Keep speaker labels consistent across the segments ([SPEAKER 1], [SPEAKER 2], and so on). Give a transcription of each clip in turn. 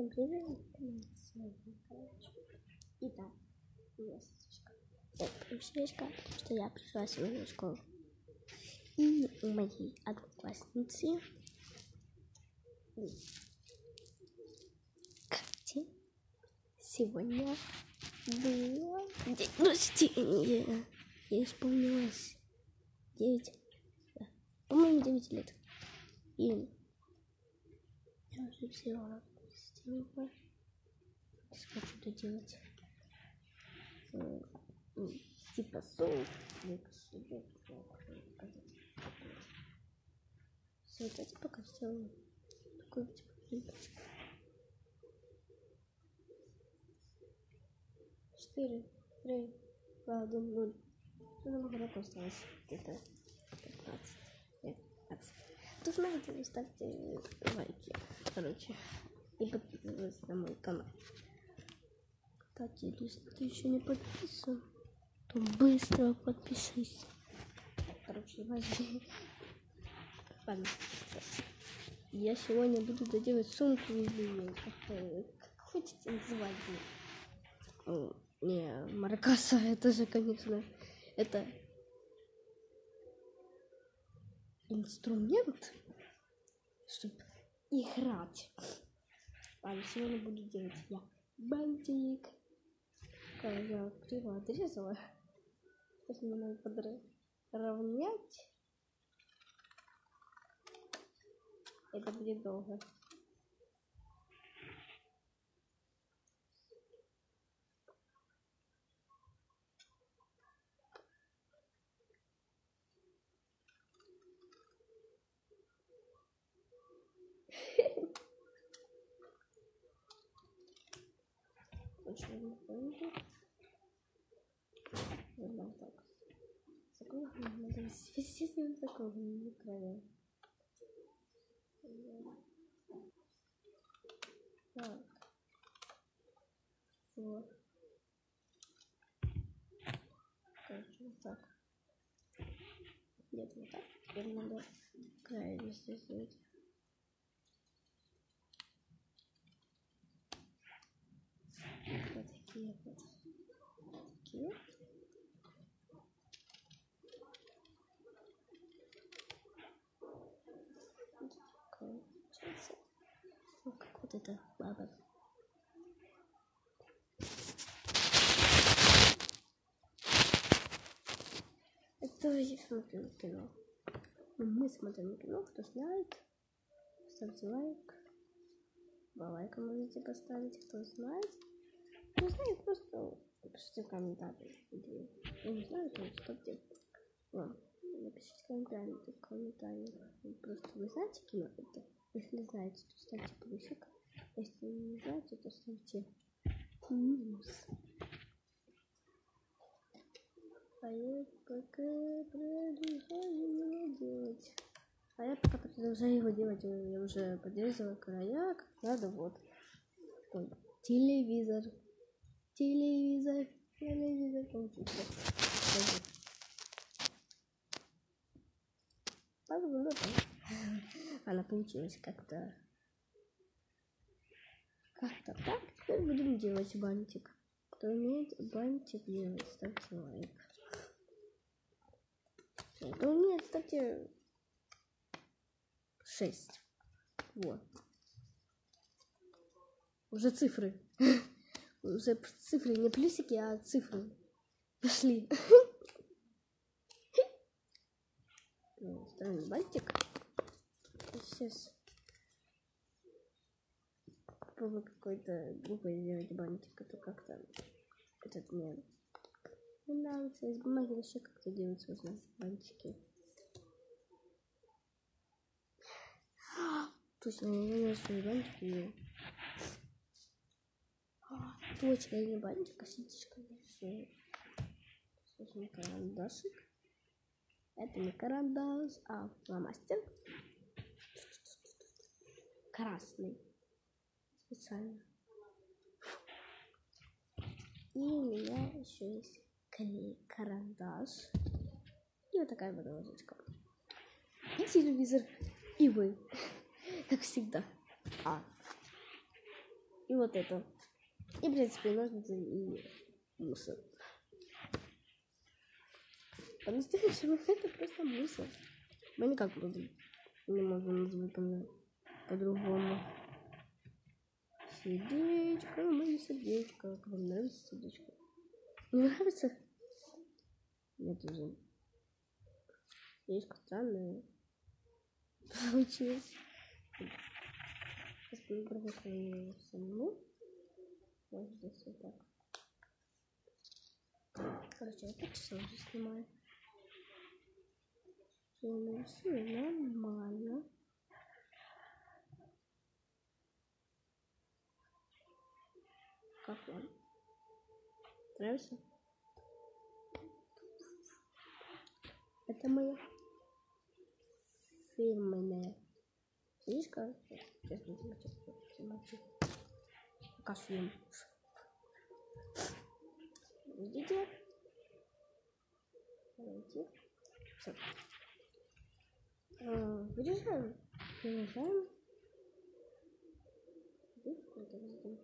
[SPEAKER 1] Всем привет! Короче. Итак, у меня свечка, потому что я пришла сегодня в школу. И у моей одноклассницы Кати сегодня было день рождения. Ей исполнилось 9, да, по-моему, 9 лет. И я уже взяла что-то делать. Типа соус. Все, давайте пока сделаем такой типа 4, 3, 2, 1, 0. Что-то много осталось. Где-то 15. Нет, 15. Кто знаете, ставьте лайки. Короче. И подписывайтесь на мой канал. Кстати, если ты еще не подписан, то быстро подпишись. Короче, возьми. Ладно. Я сегодня буду доделать сумку или как хотите называть. Не, маркаса, это же, конечно, это инструмент, чтобы играть. Ладно, сегодня буду делать я бантик. Я криво отрезала. Сейчас мне надо подровнять. Это будет долго. Очень бантик. Вот так. Закругливаем, надо естественно закругливаем края. Так. Вот. Короче, вот так. Нет, вот так. Теперь надо края везде сделать. Вот такие вот. Такие. Получается. Ну, как вот эта баба. Это я смотрю кино. Мы смотрим кино, кто знает, ставьте лайк. 2 лайка можете поставить, кто знает. Кто знает, просто напишите в комментариях. Я не знаю, то ставьте. Ладно, напишите в комментариях. Просто вы знаете кино это? Если знаете, то ставьте плюсик. Если не знаете, то ставьте минус. А я пока продолжаю его делать. Я уже подрезала края, как надо, вот. Ой, телевизор получился. Она получилась как-то так. Теперь будем делать бантик. Кто умеет бантик делать, ставьте лайк. Кто умеет, ставьте 6. Вот. Уже цифры. Уже цифры, не плюсики, а цифры. Пошли. Ставим бантик. Сейчас попробую какой-то глупый сделать бантик. Это как-то этот мне нравится. Из бумаги вообще как-то делать можно бантики. Точно, я не знаю бантики. Точно, не бантик, а ситечка. Возьмем карандашик. Это не карандаш, а фломастер. Красный. Специально. И у меня еще есть карандаш. И вот такая вот ложечка. И телевизор. И вы. Как всегда. И вот это. И, в принципе, ножницы и мусор. По-настоящему это просто мусор. Мы никак вроде не можем назвать по-другому. Сердечко, мое сердечко. Как вам нравится сердечко? Не нравится? Нет уже. Сердечко странное получилось. Сейчас мы пропускаем саму. Вот здесь вот так. Короче, я 5 часов уже снимаю. Я нарисую нормально. Как вам? Нравится? Это моя фирменная стрижка. Сейчас будем снимать. Пока съем. Видите? Давайте. Все. Вырежаем. Вырежаем. Здесь какой-то здесь.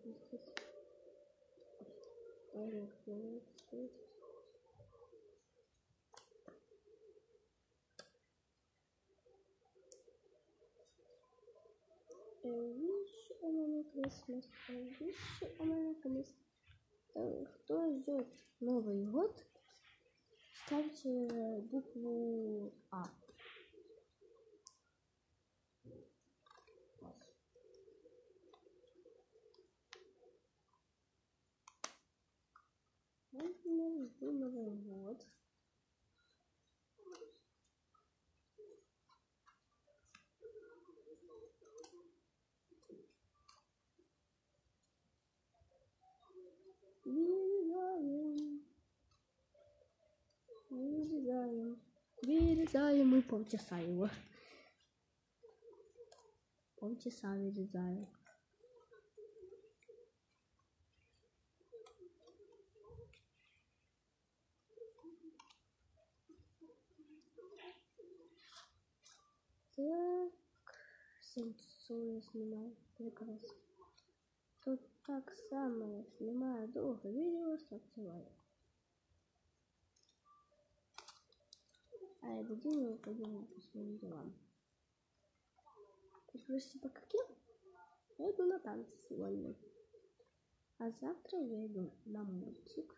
[SPEAKER 1] Wish on a Christmas. Wish on a Christmas. Кто ждет Новый год, ставьте букву А. Я жду Новый год. Вырезаем мы полчаса его. Полчаса вырезаем. Так, сенсоры снимаю. Прекрасно. Тут так самое снимаю долго видео, ставьте лайк. А я делаю, пойдем по своим делам. Спросите, по каким? Я иду на танцы сегодня. А завтра я иду на мультик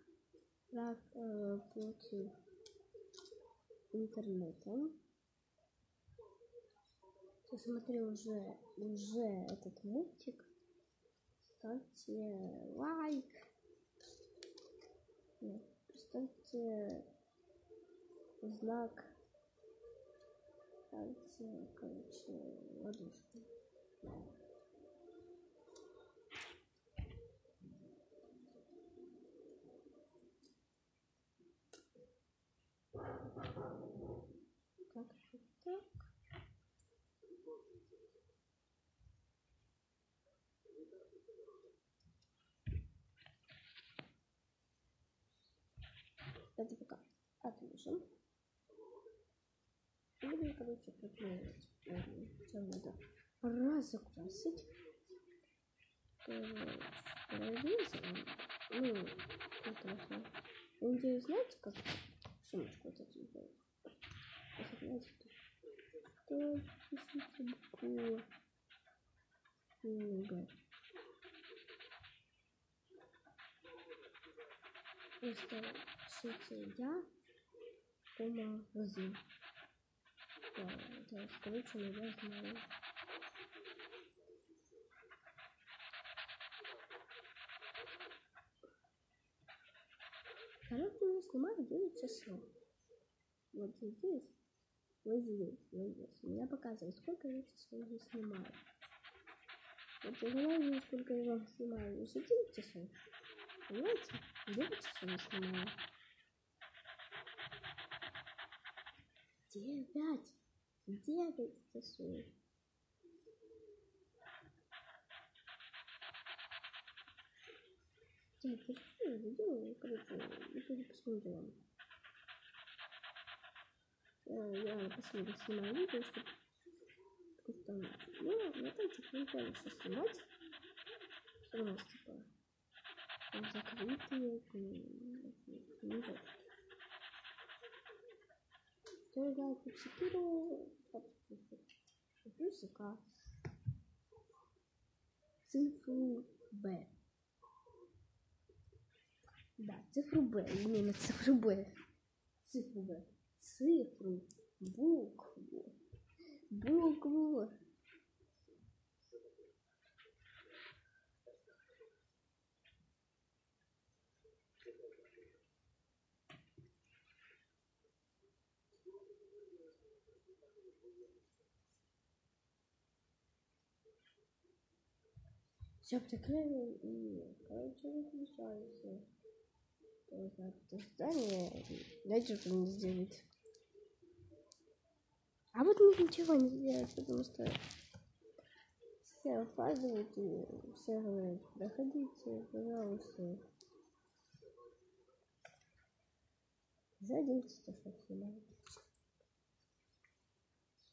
[SPEAKER 1] против интернета. Кто смотрел уже этот мультик, ставьте лайк. Нет, ставьте знак. Ставьте, короче, ладошку. Так. Давайте пока отложим. Будем, короче, проклеивать. Что надо разукрасить. Прекрасно. Надеюсь, знаете, как сумочку вот эту сделать? Знаете, что пишите букву Г. Просто пишите я, кома, разы. Да, это короче, я знаю. Короче, я снимаю 9 часов. Вот здесь. Вот здесь. У меня показывает, сколько я часов уже снимаю. Вот я знаю, сколько я вам снимаю. Уже 9 часов. Понимаете? 9 часов я снимаю. 9 часов. Я пишу видео, короче, и посмотрим. Я посмотрю, снимаю видео, чтобы просто, на танчик не получится снимать. Просто закрытые книги. Кто играет в Секиру, плюсика. Цифру Б. Да, цифру Б. Именно цифру Б. Цифру Б. Цифру. Букву. Букву. Все приклеил и, короче, выключается. Это здание, дальше что не сделать. А вот ничего не сделать, потому что все опаздывают и все говорят, проходите, пожалуйста. За 11 часов снимают.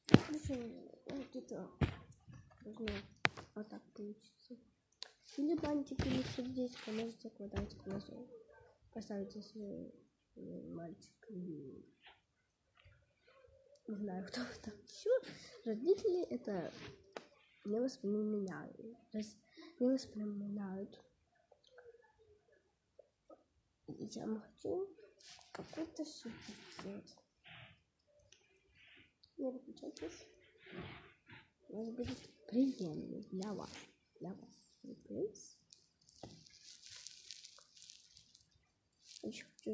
[SPEAKER 1] В общем, где-то должно вот так получиться. Или бантик, или сердечко, можете квадратик нажать. Поставить, если мальчик или не знаю, кто там еще. Родители это не воспринимают. Я хочу какой-то супер сделать. Не выключайтесь. У нас будет приемный для вас. Сюрприз. Еще хочу.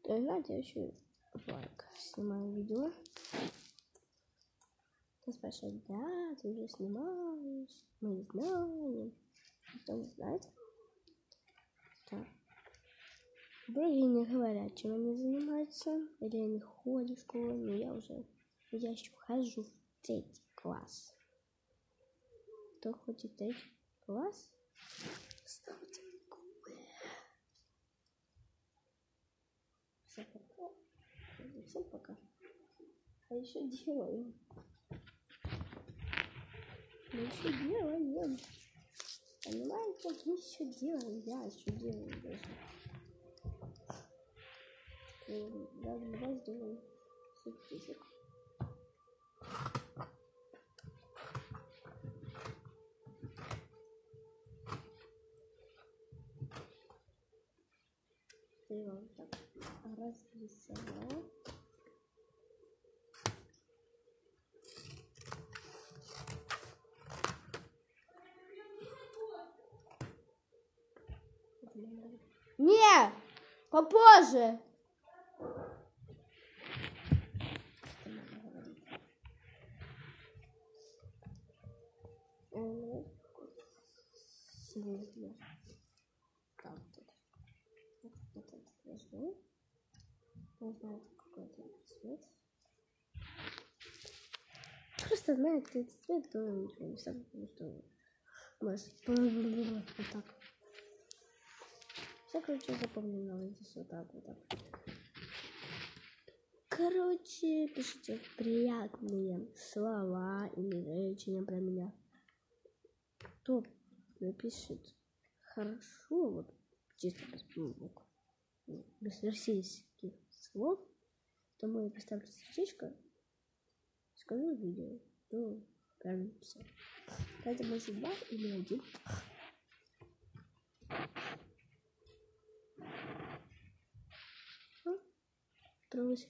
[SPEAKER 1] Знаете, я еще лайк снимаю видео. Ты спрашиваешь, да, ты уже снимаешь. Мы знаем. Кто не знает? Так. Многие не говорят, чем они занимаются. Или они ходят в школу. Но я еще хожу в 3 класс. Кто ходит в 3 класс? Ставьте лайк. Всем пока. А еще делаем. Понимаете, мы еще делаем. Я еще делаю даже. Давай сделаем сюрпризик. Ты его так разрисовал. Не! Попозже! Так, тут этот возьму. Не знаю, какой это цвет. Просто знаю, какой это цвет, то ничего не сам, потому что вот так. Все, короче, запомнила здесь вот так. Короче, пишите приятные слова или речения про меня. Кто напишет хорошо, вот чисто без российских слов, то мы поставлю сердечко, скажу видео, то правильно написал. Это может 2 или 1. Трогайся.